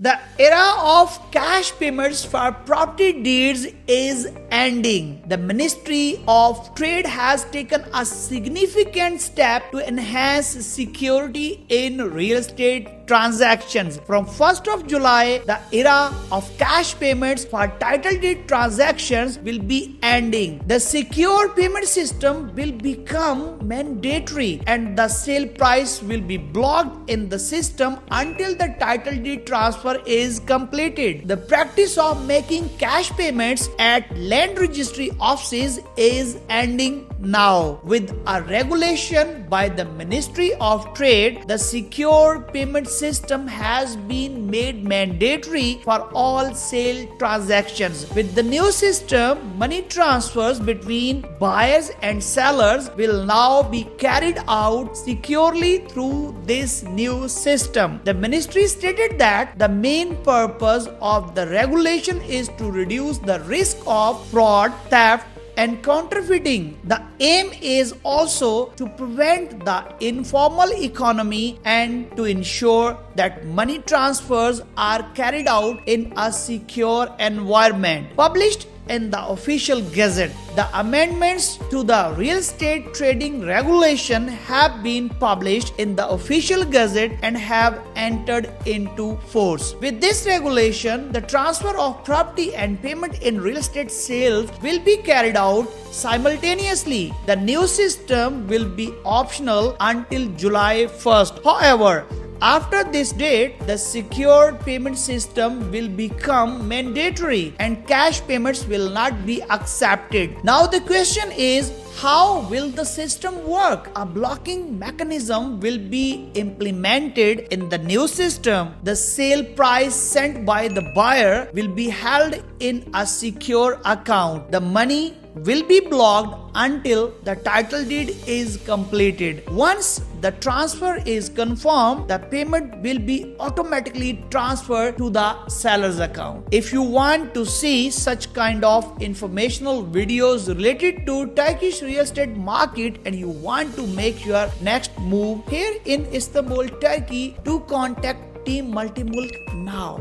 The era of cash payments for property deeds is ending. The Ministry of Trade has taken a significant step to enhance security in real estate transactions. From 1st of July, the era of cash payments for title deed transactions will be ending. The secure payment system will become mandatory and the sale price will be blocked in the system until the title deed transfer is completed. The practice of making cash payments at land registry offices is ending now. With a regulation by the Ministry of Trade, the secure payment system has been made mandatory for all sale transactions. With the new system, money transfers between buyers and sellers will now be carried out securely through this new system. The ministry stated that the main purpose of the regulation is to reduce the risk of fraud, theft, and counterfeiting. The aim is also to prevent the informal economy and to ensure that money transfers are carried out in a secure environment. Published in the official gazette, the amendments to the real estate trading regulation have been published in the official gazette and have entered into force. With this regulation, the transfer of property and payment in real estate sales will be carried out simultaneously. The new system will be optional until July 1st. However, after this date, the secure payment system will become mandatory and cash payments will not be accepted. Now the question is, how will the system work? A blocking mechanism will be implemented in the new system. The sale price sent by the buyer will be held in a secure account. The money will be blocked until the title deed is completed. Once the transfer is confirmed, the payment will be automatically transferred to the seller's account. If you want to see such kind of informational videos related to Turkish real estate market and you want to make your next move here in Istanbul, Turkey, to contact Team Multimulk now.